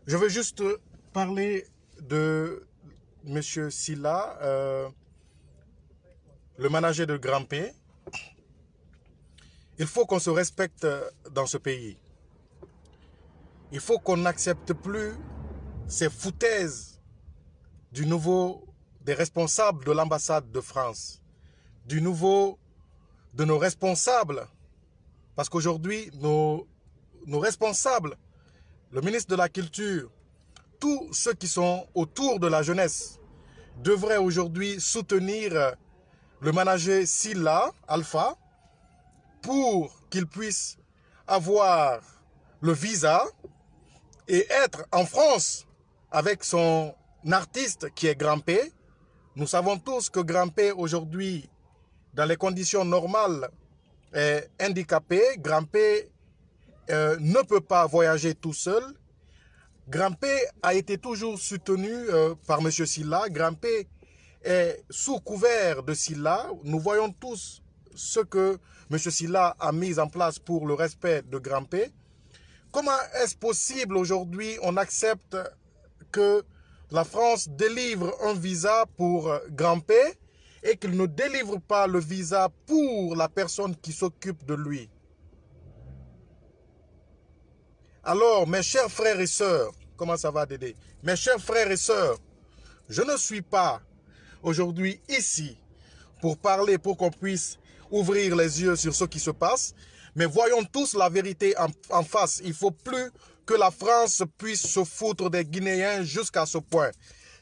Je veux juste parler de Monsieur Silla, le manager de Grand P. Il faut qu'on se respecte dans ce pays. Il faut qu'on n'accepte plus ces foutaises des responsables de l'ambassade de France, de nos responsables. Parce qu'aujourd'hui, nos responsables, le ministre de la Culture, tous ceux qui sont autour de la jeunesse devraient aujourd'hui soutenir le manager Silla Alpha pour qu'il puisse avoir le visa et être en France avec son artiste qui est Grand P. Nous savons tous que Grand P aujourd'hui, dans les conditions normales, est handicapé. Grand P ne peut pas voyager tout seul. Grand P a été toujours soutenu par M. Silla. Grand P est sous couvert de Silla. Nous voyons tous ce que M. Silla a mis en place pour le respect de Grand P. Comment est-ce possible aujourd'hui on accepte que la France délivre un visa pour Grand P et qu'il ne délivre pas le visa pour la personne qui s'occupe de lui? Alors, mes chers frères et sœurs, comment ça va Dédé? Mes chers frères et sœurs, je ne suis pas aujourd'hui ici pour parler, pour qu'on puisse ouvrir les yeux sur ce qui se passe, mais voyons tous la vérité en face. Il ne faut plus que la France puisse se foutre des Guinéens jusqu'à ce point.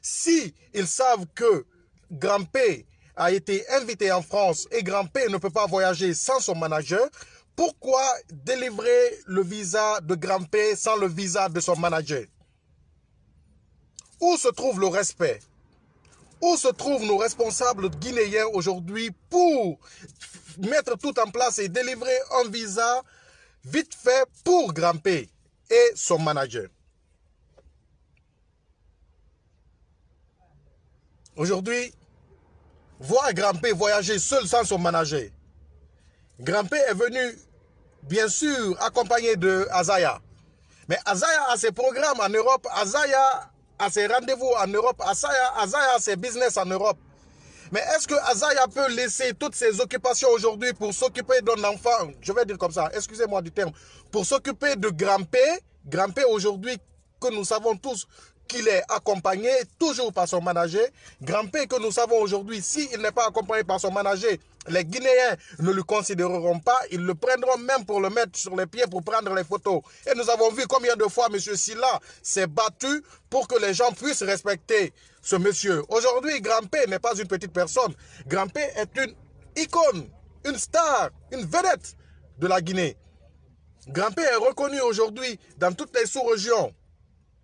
Si ils savent que Grand P a été invité en France et Grand P ne peut pas voyager sans son manager, pourquoi délivrer le visa de Grand P sans le visa de son manager? Où se trouve le respect? Où se trouvent nos responsables guinéens aujourd'hui pour mettre tout en place et délivrer un visa vite fait pour Grand P et son manager? Aujourd'hui, voir Grand P voyager seul sans son manager. Grand P est venu, bien sûr, accompagné de Azaya. Mais Azaya a ses programmes en Europe, Azaya a ses rendez-vous en Europe, Azaya a ses business en Europe. Mais est-ce que Azaya peut laisser toutes ses occupations aujourd'hui pour s'occuper d'un enfant, je vais dire comme ça, excusez-moi du terme, pour s'occuper de Grand P aujourd'hui que nous savons tous qu'il est accompagné toujours par son manager, Grand P que nous savons aujourd'hui, s'il n'est pas accompagné par son manager, les Guinéens ne le considéreront pas, ils le prendront même pour le mettre sur les pieds pour prendre les photos. Et nous avons vu combien de fois M. Silla s'est battu pour que les gens puissent respecter ce monsieur. Aujourd'hui, Grand P n'est pas une petite personne. Grand P est une icône, une star, une vedette de la Guinée. Grand P est reconnu aujourd'hui dans toutes les sous-régions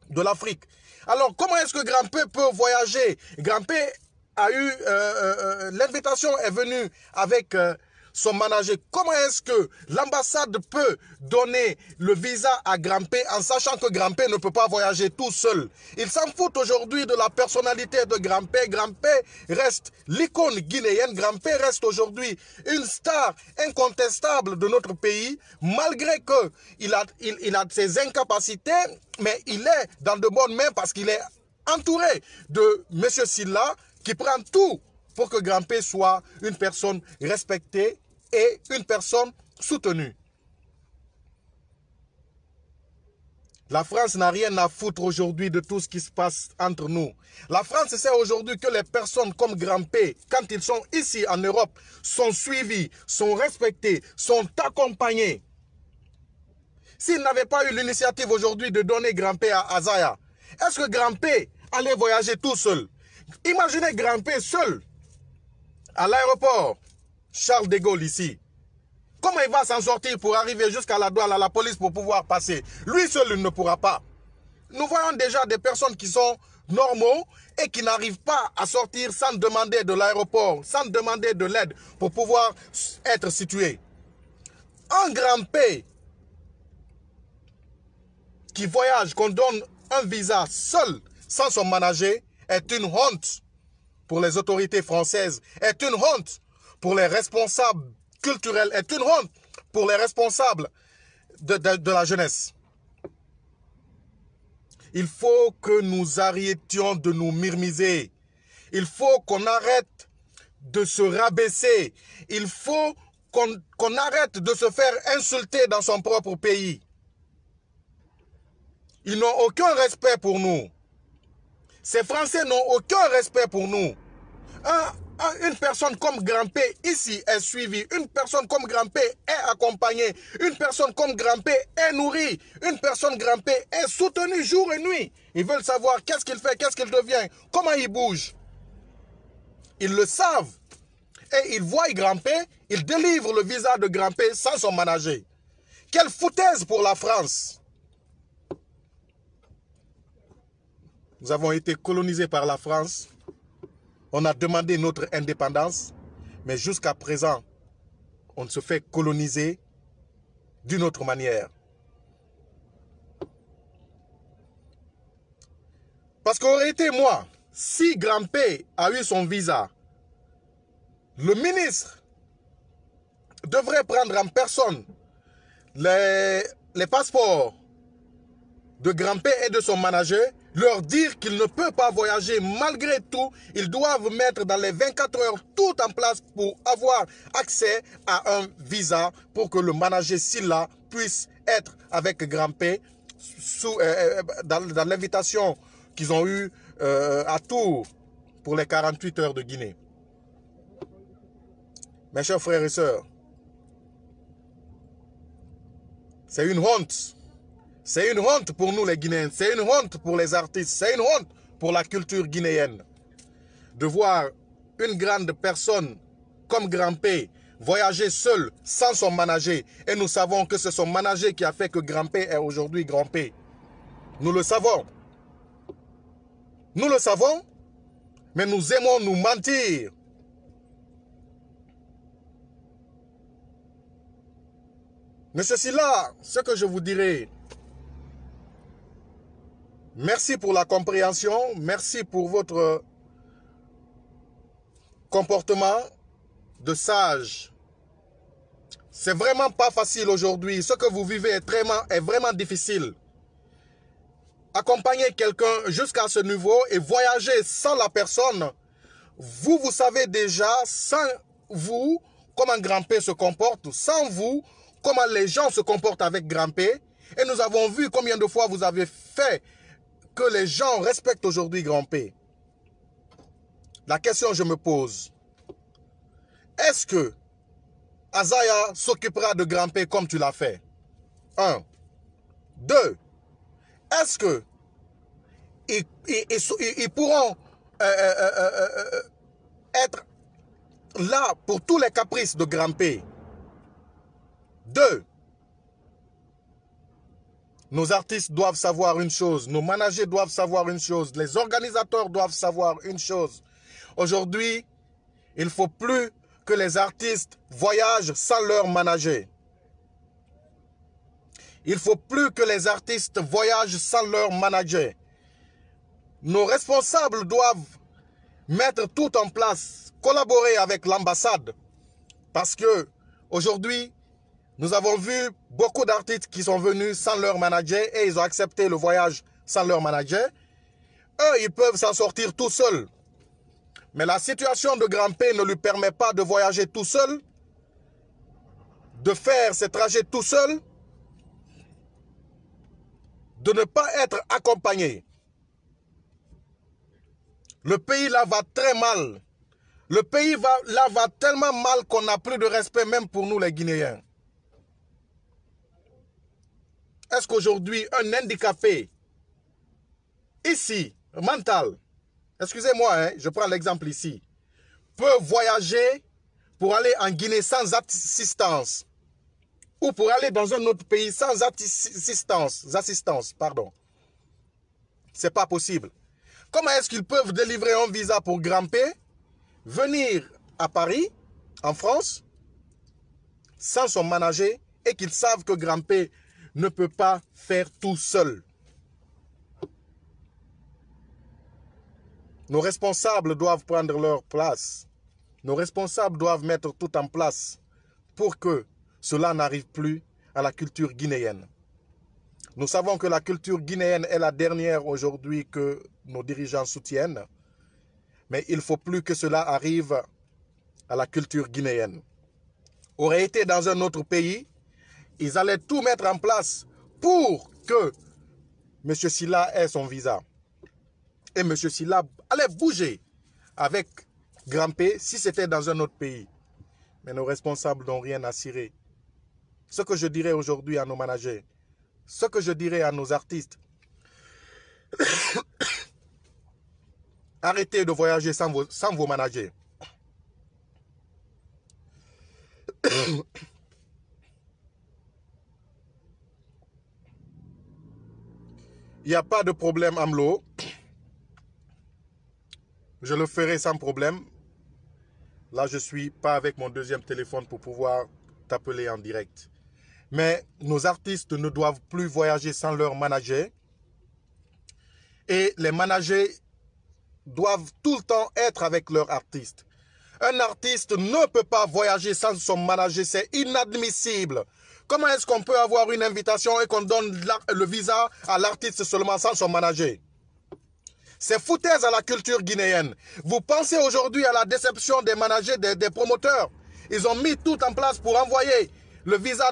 de l'Afrique. Alors, comment est-ce que Grand P peut voyager? Grand P a eu, l'invitation est venue avec son manager. Comment est-ce que l'ambassade peut donner le visa à Grand P en sachant que Grand P ne peut pas voyager tout seul? Ils s'en foutent aujourd'hui de la personnalité de Grand P. Grand P reste l'icône guinéenne. Grand P reste aujourd'hui une star incontestable de notre pays, malgré qu'il a ses incapacités, mais il est dans de bonnes mains parce qu'il est entouré de M. Silla qui prend tout pour que Grand P soit une personne respectée et une personne soutenue. La France n'a rien à foutre aujourd'hui de tout ce qui se passe entre nous. La France sait aujourd'hui que les personnes comme Grand P, quand ils sont ici en Europe, sont suivis, sont respectés, sont accompagnés. S'ils n'avaient pas eu l'initiative aujourd'hui de donner Grand P à Azaya, est-ce que Grand P allait voyager tout seul? Imaginez Grand P seul à l'aéroport Charles de Gaulle ici. Comment il va s'en sortir pour arriver jusqu'à la douane, à la police pour pouvoir passer? Lui seul, il ne pourra pas. Nous voyons déjà des personnes qui sont normaux et qui n'arrivent pas à sortir sans demander de l'aéroport, sans demander de l'aide pour pouvoir être situés. Un Grand P qui voyage, qu'on donne un visa seul, sans son manager, est une honte pour les autorités françaises, est une honte pour les responsables culturels, est une honte pour les responsables de la jeunesse. Il faut que nous arrêtions de nous myrmiser. Il faut qu'on arrête de se rabaisser. Il faut qu'on arrête de se faire insulter dans son propre pays. Ils n'ont aucun respect pour nous. Ces Français n'ont aucun respect pour nous. Une personne comme Grand-P ici est suivie. Une personne comme Grand-P est accompagnée. Une personne comme Grand-P est nourrie. Une personne Grand-P est soutenue jour et nuit. Ils veulent savoir qu'est-ce qu'il fait, qu'est-ce qu'il devient, comment il bouge. Ils le savent. Et ils voient Grand-P, ils délivrent le visa de Grand-P sans son manager. Quelle foutaise pour la France! Nous avons été colonisés par la France. On a demandé notre indépendance. Mais jusqu'à présent, on se fait coloniser d'une autre manière. Parce qu'aurait été moi, si Grand-P a eu son visa, le ministre devrait prendre en personne les passeports de Grand-P et de son manager, leur dire qu'il ne peut pas voyager malgré tout. Ils doivent mettre dans les 24 heures tout en place pour avoir accès à un visa pour que le manager Silla puisse être avec Grand-P dans l'invitation qu'ils ont eue à Tours pour les 48 heures de Guinée. Mes chers frères et sœurs, c'est une honte. C'est une honte pour nous les Guinéens, c'est une honte pour les artistes, c'est une honte pour la culture guinéenne de voir une grande personne comme Grand-P voyager seul sans son manager. Et nous savons que c'est son manager qui a fait que Grand-P est aujourd'hui Grand-P. Nous le savons. Nous le savons, mais nous aimons nous mentir. Mais ceci là, ce que je vous dirai, merci pour la compréhension, merci pour votre comportement de sage. C'est vraiment pas facile aujourd'hui. Ce que vous vivez est vraiment difficile. Accompagner quelqu'un jusqu'à ce niveau et voyager sans la personne, vous savez déjà, sans vous, comment Grand-P se comporte, sans vous, comment les gens se comportent avec Grand-P. Et nous avons vu combien de fois vous avez fait que les gens respectent aujourd'hui Grand-P. La question que je me pose, est-ce que Azaya s'occupera de Grand-P comme tu l'as fait? 1. 2. Est-ce que ils pourront être là pour tous les caprices de Grand-P? 2. Nos artistes doivent savoir une chose, nos managers doivent savoir une chose, les organisateurs doivent savoir une chose. Aujourd'hui, il ne faut plus que les artistes voyagent sans leur manager. Il ne faut plus que les artistes voyagent sans leur manager. Nos responsables doivent mettre tout en place, collaborer avec l'ambassade. Parce que aujourd'hui, nous avons vu beaucoup d'artistes qui sont venus sans leur manager et ils ont accepté le voyage sans leur manager. Eux, ils peuvent s'en sortir tout seuls. Mais la situation de Grand-P ne lui permet pas de voyager tout seul, de faire ses trajets tout seul, de ne pas être accompagné. Le pays là va très mal. Le pays là va tellement mal qu'on n'a plus de respect même pour nous les Guinéens. Est-ce qu'aujourd'hui, un handicapé, ici, mental, excusez-moi, hein, je prends l'exemple ici, peut voyager pour aller en Guinée sans assistance ou pour aller dans un autre pays sans assistance, pardon. C'est pas possible. Comment est-ce qu'ils peuvent délivrer un visa pour Grand-P, venir à Paris, en France, sans son manager et qu'ils savent que Grand-P ne peut pas faire tout seul? Nos responsables doivent prendre leur place. Nos responsables doivent mettre tout en place pour que cela n'arrive plus à la culture guinéenne. Nous savons que la culture guinéenne est la dernière aujourd'hui que nos dirigeants soutiennent. Mais il ne faut plus que cela arrive à la culture guinéenne. Aurait été dans un autre pays, ils allaient tout mettre en place pour que M. Sylla ait son visa. Et M. Sylla allait bouger avec Grand-P si c'était dans un autre pays. Mais nos responsables n'ont rien à cirer. Ce que je dirais aujourd'hui à nos managers, ce que je dirais à nos artistes, arrêtez de voyager sans vos managers. Il n'y a pas de problème, Amlo. Je le ferai sans problème. Là, je ne suis pas avec mon deuxième téléphone pour pouvoir t'appeler en direct. Mais nos artistes ne doivent plus voyager sans leur manager. Et les managers doivent tout le temps être avec leur artiste. Un artiste ne peut pas voyager sans son manager, c'est inadmissible. Comment est-ce qu'on peut avoir une invitation et qu'on donne le visa à l'artiste seulement sans son manager? C'est foutaise à la culture guinéenne. Vous pensez aujourd'hui à la déception des managers, des promoteurs. Ils ont mis tout en place pour envoyer le visa,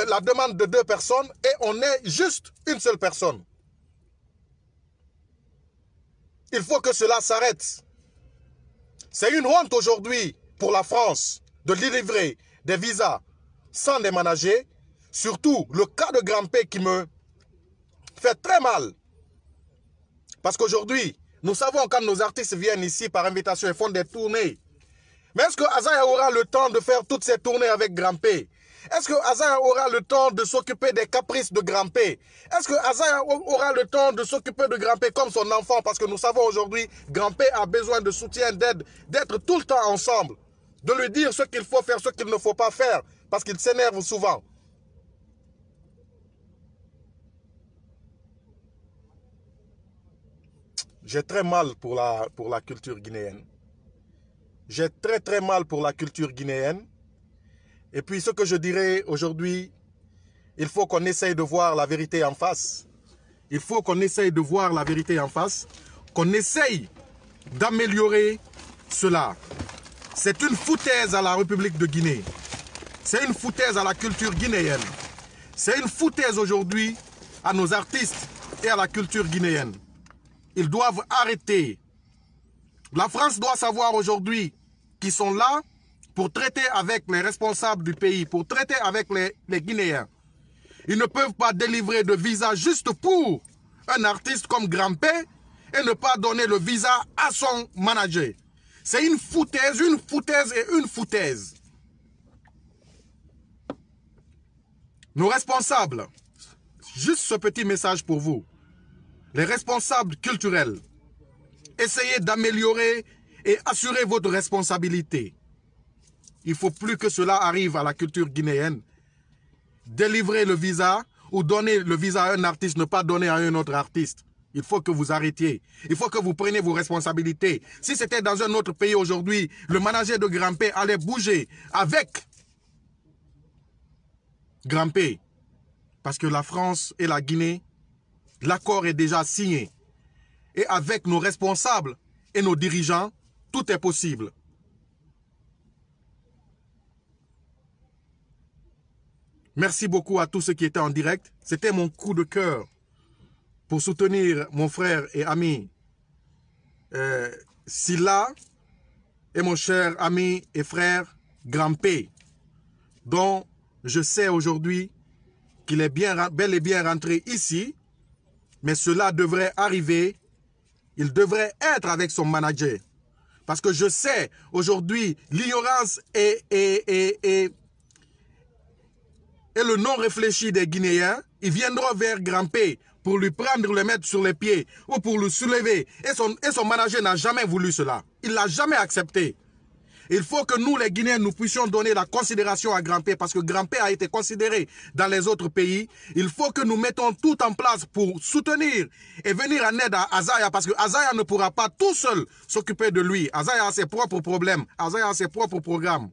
la demande de 2 personnes et on est juste une seule personne. Il faut que cela s'arrête. C'est une honte aujourd'hui pour la France de délivrer des visas sans des managers. Surtout le cas de Grand-P qui me fait très mal. Parce qu'aujourd'hui, nous savons quand nos artistes viennent ici par invitation et font des tournées. Mais est-ce que Azaya aura le temps de faire toutes ces tournées avec Grand-P? Est-ce que Azaya aura le temps de s'occuper des caprices de Grand-P? Est-ce que Azaya aura le temps de s'occuper de Grand-P comme son enfant? Parce que nous savons aujourd'hui, Grand-P a besoin de soutien, d'aide, d'être tout le temps ensemble. De lui dire ce qu'il faut faire, ce qu'il ne faut pas faire. Parce qu'il s'énerve souvent. J'ai très mal pour la culture guinéenne. J'ai très mal pour la culture guinéenne. Et puis ce que je dirais aujourd'hui, il faut qu'on essaye de voir la vérité en face. Il faut qu'on essaye de voir la vérité en face. Qu'on essaye d'améliorer cela. C'est une foutaise à la République de Guinée. C'est une foutaise à la culture guinéenne. C'est une foutaise aujourd'hui à nos artistes et à la culture guinéenne. Ils doivent arrêter. La France doit savoir aujourd'hui qu'ils sont là pour traiter avec les responsables du pays, pour traiter avec les Guinéens. Ils ne peuvent pas délivrer de visa juste pour un artiste comme Grand-P et ne pas donner le visa à son manager. C'est une foutaise et une foutaise. Nos responsables, juste ce petit message pour vous. Les responsables culturels, essayez d'améliorer et assurer votre responsabilité. Il ne faut plus que cela arrive à la culture guinéenne. Délivrer le visa ou donner le visa à un artiste, ne pas donner à un autre artiste. Il faut que vous arrêtiez. Il faut que vous preniez vos responsabilités. Si c'était dans un autre pays aujourd'hui, le manager de Grand-P allait bouger avec Grand-P. Parce que la France et la Guinée, l'accord est déjà signé. Et avec nos responsables et nos dirigeants, tout est possible. Merci beaucoup à tous ceux qui étaient en direct. C'était mon coup de cœur pour soutenir mon frère et ami Sylla et mon cher ami et frère Grand-P, dont je sais aujourd'hui qu'il est bel et bien rentré ici, mais cela devrait arriver. Il devrait être avec son manager. Parce que je sais aujourd'hui l'ignorance et le non réfléchi des Guinéens. Ils viendront vers Grand-P pour lui prendre, le mettre sur les pieds ou pour le soulever. Et son manager n'a jamais voulu cela. Il ne l'a jamais accepté. Il faut que nous, les Guinéens, nous puissions donner la considération à Grand-P parce que Grand-P a été considéré dans les autres pays. Il faut que nous mettons tout en place pour soutenir et venir en aide à Azaya parce que Azaya ne pourra pas tout seul s'occuper de lui. Azaya a ses propres problèmes. Azaya a ses propres programmes.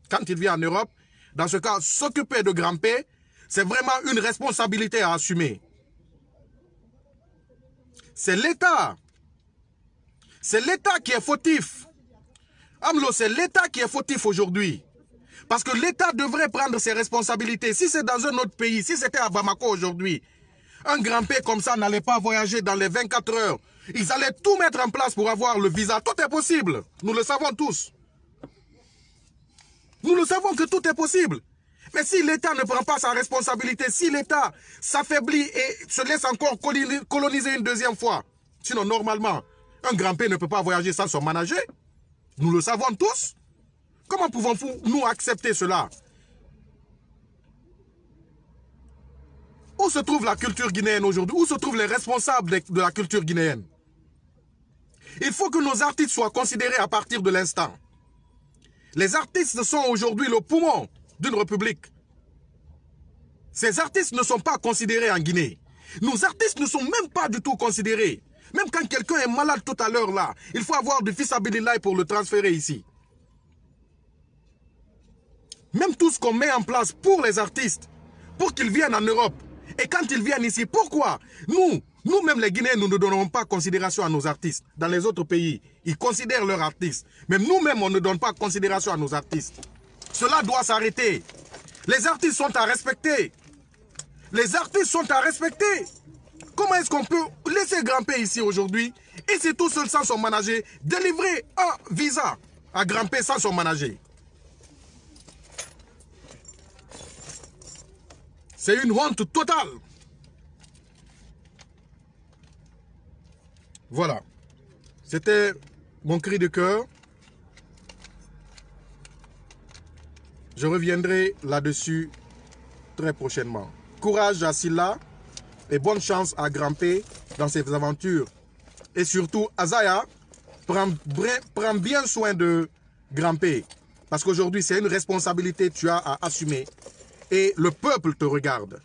Quand il vient en Europe, dans ce cas, s'occuper de Grand-P, c'est vraiment une responsabilité à assumer. c'est l'État. C'est l'État qui est fautif. Amlo, c'est l'État qui est fautif aujourd'hui. Parce que l'État devrait prendre ses responsabilités. Si c'est dans un autre pays, si c'était à Bamako aujourd'hui, un grand-père comme ça n'allait pas voyager dans les 24 heures. Ils allaient tout mettre en place pour avoir le visa. Tout est possible. Nous le savons tous. Nous le savons que tout est possible. Mais si l'État ne prend pas sa responsabilité, si l'État s'affaiblit et se laisse encore coloniser une deuxième fois, sinon normalement, un grand-père ne peut pas voyager sans son manager. Nous le savons tous. Comment pouvons-nous accepter cela? Où se trouve la culture guinéenne aujourd'hui? Où se trouvent les responsables de la culture guinéenne? Il faut que nos artistes soient considérés à partir de l'instant. Les artistes sont aujourd'hui le poumon d'une république. Ces artistes ne sont pas considérés en Guinée. Nos artistes ne sont même pas du tout considérés. Même quand quelqu'un est malade tout à l'heure là, il faut avoir du fils Abilillahi pour le transférer ici. Même tout ce qu'on met en place pour les artistes, pour qu'ils viennent en Europe, et quand ils viennent ici, pourquoi nous-mêmes les Guinéens, nous ne donnons pas considération à nos artistes. Dans les autres pays, ils considèrent leurs artistes. Même nous-mêmes, on ne donne pas considération à nos artistes. Cela doit s'arrêter. Les artistes sont à respecter. Les artistes sont à respecter. Comment est-ce qu'on peut laisser grimper ici aujourd'hui et c'est tout seul sans son manager, délivrer un visa à grimper sans son manager? C'est une honte totale. Voilà. C'était mon cri de cœur. Je reviendrai là-dessus très prochainement. Courage à Silla et bonne chance à Grand-P dans ses aventures. Et surtout, Azaya, prends bien soin de Grand-P. Parce qu'aujourd'hui, c'est une responsabilité que tu as à assumer. Et le peuple te regarde.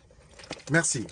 Merci.